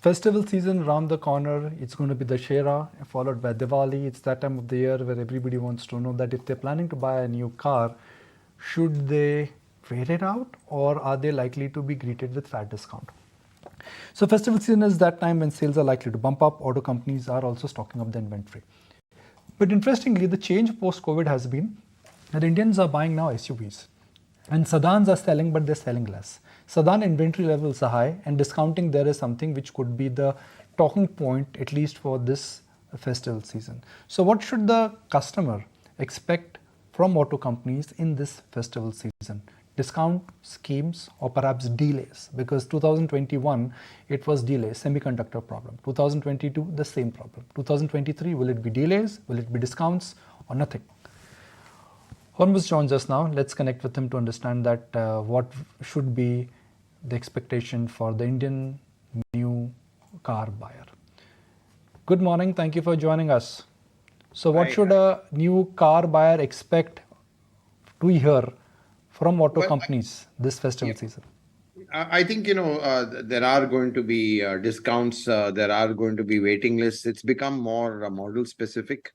Festival season around the corner. It's going to be the Dussehra, followed by Diwali. It's that time of the year where everybody wants to know that if they're planning to buy a new car, should they wait it out or are they likely to be greeted with fat discount? So festival season is that time when sales are likely to bump up. Auto companies are also stocking up the inventory. But interestingly, the change post-COVID has been that Indians are buying now SUVs. And sedans are selling, but they're selling less. Sedan inventory levels are high, and discounting there is something which could be the talking point, at least for this festival season. So, what should the customer expect from auto companies in this festival season? Discount schemes or perhaps delays? Because 2021 it was delays, semiconductor problem. 2022 the same problem. 2023 will it be delays? Will it be discounts or nothing? Hormazd joins us now. Let's connect with him to understand that what should be the expectation for the Indian new car buyer. Good morning. Thank you for joining us. So what should a new car buyer expect to hear from auto companies this festival season? I think, there are going to be discounts. There are going to be waiting lists. It's become more model specific.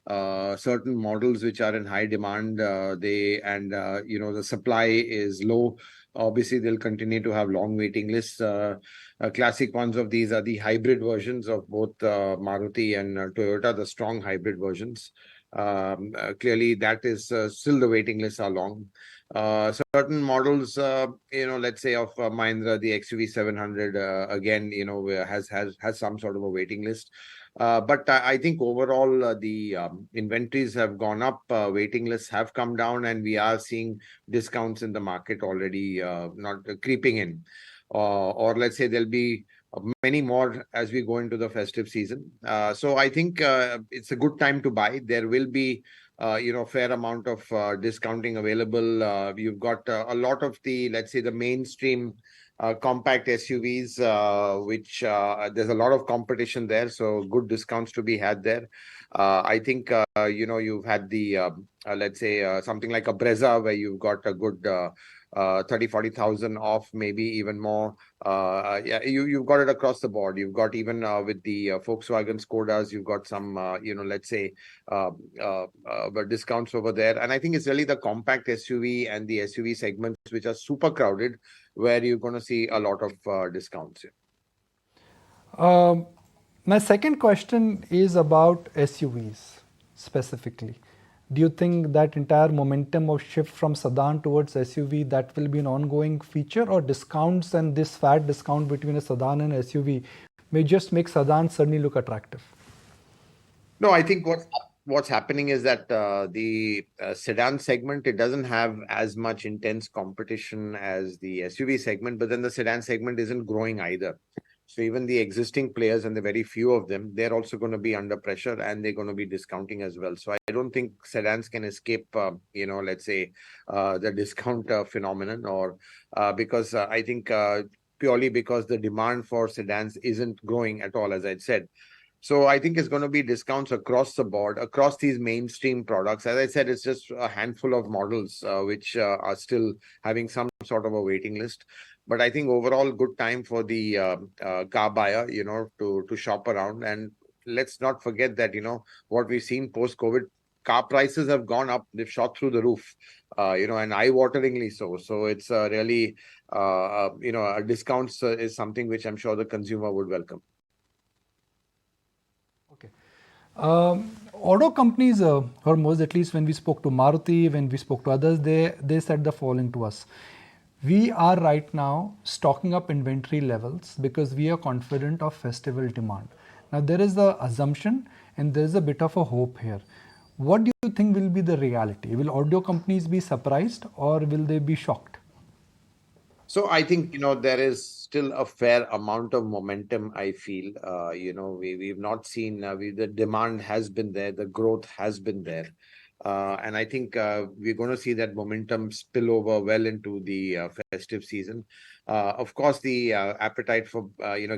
Certain models which are in high demand, the supply is low. Obviously, they'll continue to have long waiting lists. Classic ones of these are the hybrid versions of both Maruti and Toyota, the strong hybrid versions. Clearly, that is still the waiting lists are long. Certain models, let's say of Mahindra, the XUV 700, again, has some sort of a waiting list. But I think overall the inventories have gone up, waiting lists have come down, and we are seeing discounts in the market already not creeping in. Or let's say there'll be many more as we go into the festive season. So I think it's a good time to buy. There will be fair amount of discounting available. You've got a lot of the, let's say, the mainstream compact SUVs, which there's a lot of competition there, so good discounts to be had there. I think you've had the let's say something like a Brezza, where you've got a good 30,000-40,000 off, maybe even more. You've got it across the board. You've got even with the Volkswagen Skodas, you've got some let's say discounts over there. And I think it's really the compact SUV and the SUV segments which are super crowded, where you're going to see a lot of discounts. My second question is about SUVs specifically. Do you think that entire momentum of shift from sedan towards SUV, that will be an ongoing feature, or discounts and this fat discount between a sedan and SUV may just make sedan suddenly look attractive? No, I think what's happening is that the sedan segment, it doesn't have as much intense competition as the SUV segment, but then the sedan segment isn't growing either. So even the existing players, and the very few of them, they're also going to be under pressure, and they're going to be discounting as well. So I don't think sedans can escape, let's say, the discount phenomenon, or because I think purely because the demand for sedans isn't growing at all, as I said. So I think it's going to be discounts across the board, across these mainstream products. As I said, it's just a handful of models which are still having some sort of a waiting list. But I think overall, good time for the car buyer, to shop around. And let's not forget that, what we've seen post-COVID, car prices have gone up. They've shot through the roof, and eye-wateringly so. So it's really, a discounts is something which I'm sure the consumer would welcome. Okay. Auto companies, Hormazd, at least when we spoke to Maruti, when we spoke to others, they said the following to us. We are right now stocking up inventory levels because we are confident of festival demand. Now there is the assumption and there is a bit of a hope here. What do you think will be the reality? Will auto companies be surprised or will they be shocked? So I think, there is still a fair amount of momentum, I feel. We've not seen, the demand has been there, the growth has been there. And I think we're going to see that momentum spill over well into the festive season. Of course, the appetite for,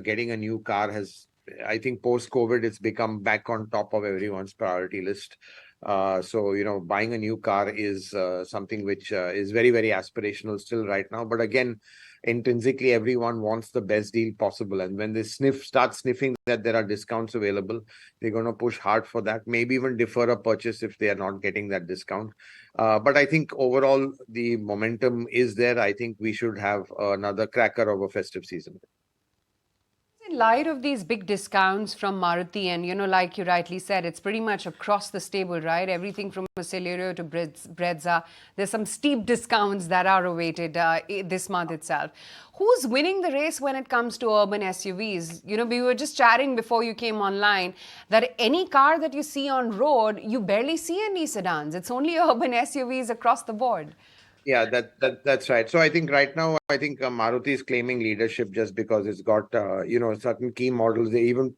getting a new car has, I think post-COVID, it's become back on top of everyone's priority list. So, buying a new car is something which is very, very aspirational still right now. But again, intrinsically everyone wants the best deal possible. And when they start sniffing that there are discounts available, they're going to push hard for that, maybe even defer a purchase if they are not getting that discount. But I think overall, the momentum is there. I think we should have another cracker of a festive season. In light of these big discounts from Maruti, and like you rightly said, it's pretty much across the stable, right? Everything from a Celerio to Brezza. There's some steep discounts that are awaited this month itself. Who's winning the race when it comes to urban SUVs? We were just chatting before you came online that any car that you see on road, you barely see any sedans. It's only urban SUVs across the board. Yeah, that's right. So I think right now, I think Maruti is claiming leadership just because it's got certain key models. They even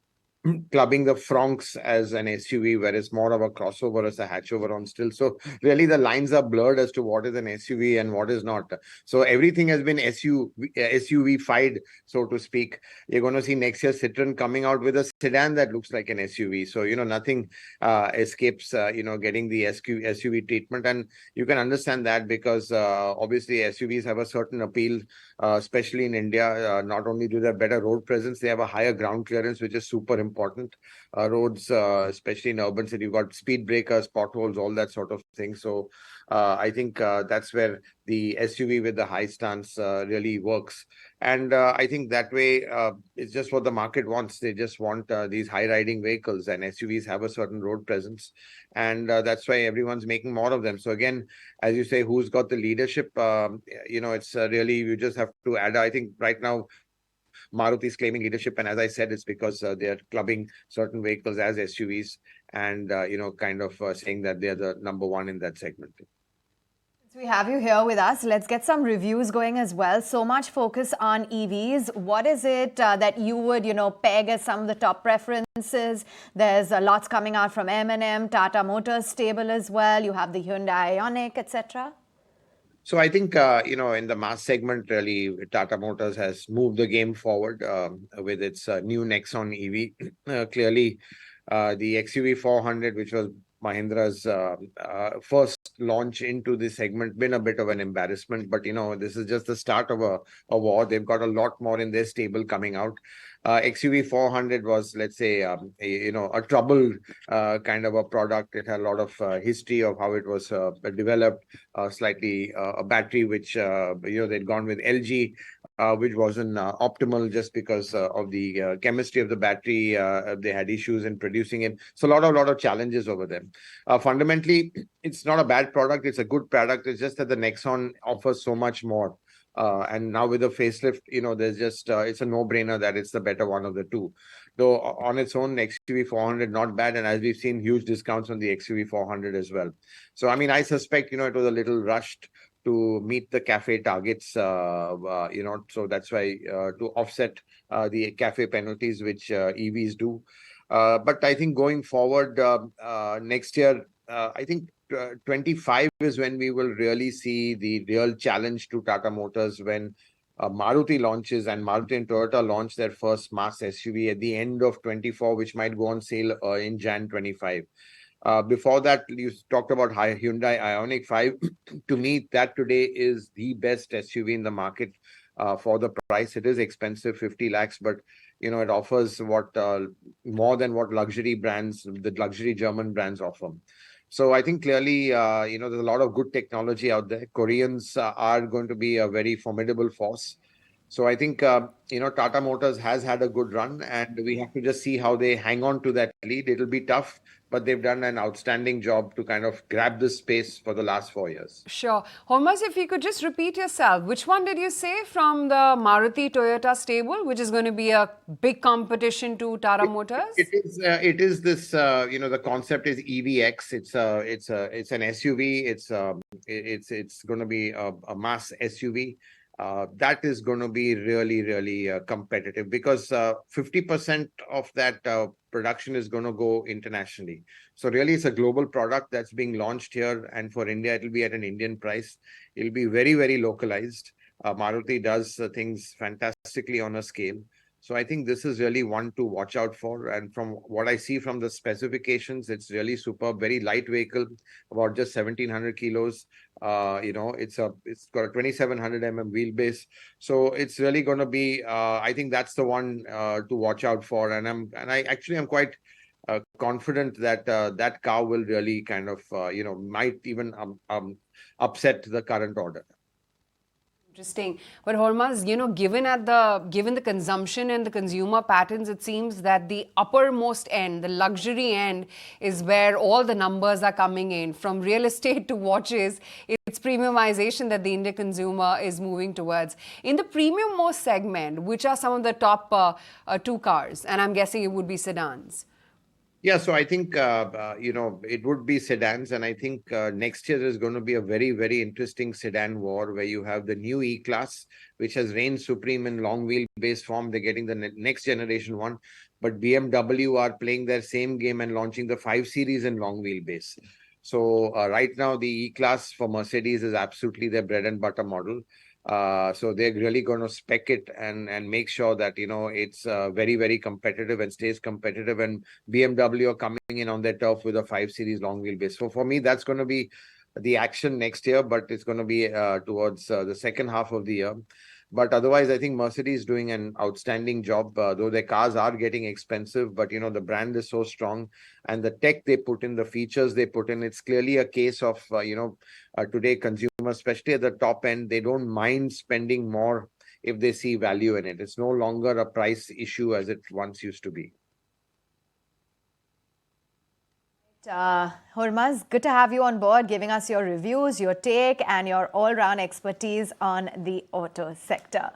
clubbing the Fronx as an SUV, whereas more of a crossover as a hatchover on still. So really the lines are blurred as to what is an SUV and what is not. So everything has been SUV-fied, so to speak. You're going to see next year Citroen coming out with a sedan that looks like an SUV. So, nothing escapes, getting the SUV treatment. And you can understand that because obviously SUVs have a certain appeal, especially in India. Not only do they have better road presence, they have a higher ground clearance, which is super important. Roads, especially in urban city, you've got speed breakers, potholes, all that sort of thing. So I think that's where the SUV with the high stance really works. And I think that way it's just what the market wants. They just want these high riding vehicles, and SUVs have a certain road presence. And that's why everyone's making more of them. So again, as you say, who's got the leadership? It's really, you just have to add. I think right now, Maruti is claiming leadership, and as I said, it's because they are clubbing certain vehicles as SUVs, and kind of saying that they are the number one in that segment. Since we have you here with us, let's get some reviews going as well. So much focus on EVs. What is it that you would, peg as some of the top preferences? There's lots coming out from M&M, Tata Motors stable as well. You have the Hyundai Ioniq, etc. So I think, in the mass segment, really, Tata Motors has moved the game forward with its new Nexon EV. Clearly, the XUV 400, which was Mahindra's first launch into this segment, been a bit of an embarrassment. But, this is just the start of a war. They've got a lot more in their stable coming out. XUV 400 was, let's say, a troubled kind of a product. It had a lot of history of how it was developed, slightly a battery which, they'd gone with LG, which wasn't optimal just because of the chemistry of the battery. They had issues in producing it. So a lot of challenges over them. Fundamentally, it's not a bad product. It's a good product. It's just that the Nexon offers so much more. And now with the facelift, there's just, it's a no-brainer that it's the better one of the two. Though on its own, XUV 400, not bad. And as we've seen, huge discounts on the XUV 400 as well. So, I mean, I suspect, it was a little rushed to meet the CAFE targets, so that's why to offset the CAFE penalties, which EVs do. But I think going forward next year, I think 25 is when we will really see the real challenge to Tata Motors when Maruti launches, and Maruti and Toyota launch their first mass SUV at the end of 24, which might go on sale in Jan 25. Before that, you talked about Hyundai Ioniq 5. To me, that today is the best SUV in the market for the price. It is expensive, 50 lakhs, but it offers what more than what the luxury German brands offer. So I think clearly, there's a lot of good technology out there. Koreans are going to be a very formidable force. So I think, Tata Motors has had a good run, and we have to just see how they hang on to that lead. It'll be tough, but they've done an outstanding job to kind of grab this space for the last 4 years. Sure. Hormazd, if you could just repeat yourself, which one did you say from the Maruti Toyota stable, which is going to be a big competition to Tata Motors? It is this, the concept is EVX. It's an SUV. It's going to be a mass SUV. That is going to be really, really competitive because 50% of that production is going to go internationally. So really, it's a global product that's being launched here. And for India, it'll be at an Indian price. It'll be very, very localized. Maruti does things fantastically on a scale. So I think this is really one to watch out for. And from what I see from the specifications, it's really superb, very light vehicle, about just 1700 kilos. It's got a 2700 wheelbase. So it's really going to be, I think that's the one to watch out for. And I'm quite confident that that car will really kind of, might even upset the current order. Interesting. But Hormazd, given the consumption and the consumer patterns, it seems that the uppermost end, the luxury end, is where all the numbers are coming in. From real estate to watches, it's premiumization that the Indian consumer is moving towards. In the premium most segment, which are some of the top two cars? And I'm guessing it would be sedans. Yeah, so I think, it would be sedans. And I think next year is going to be a very, very interesting sedan war where you have the new E-Class, which has reigned supreme in long wheelbase form. They're getting the next generation one. But BMW are playing their same game and launching the 5 Series in long wheelbase. So right now, the E-Class for Mercedes is absolutely their bread and butter model. So they're really going to spec it and make sure that, it's very, very competitive and stays competitive. And BMW are coming in on their turf with a 5 Series long wheelbase. So for me, that's going to be the action next year, but it's going to be towards the second half of the year. But otherwise, I think Mercedes is doing an outstanding job, though their cars are getting expensive. But, the brand is so strong and the tech they put in, the features they put in, it's clearly a case of, today consumers, especially at the top end, they don't mind spending more if they see value in it. It's no longer a price issue as it once used to be. Hormazd, good to have you on board, giving us your reviews, your take, and your all-round expertise on the auto sector.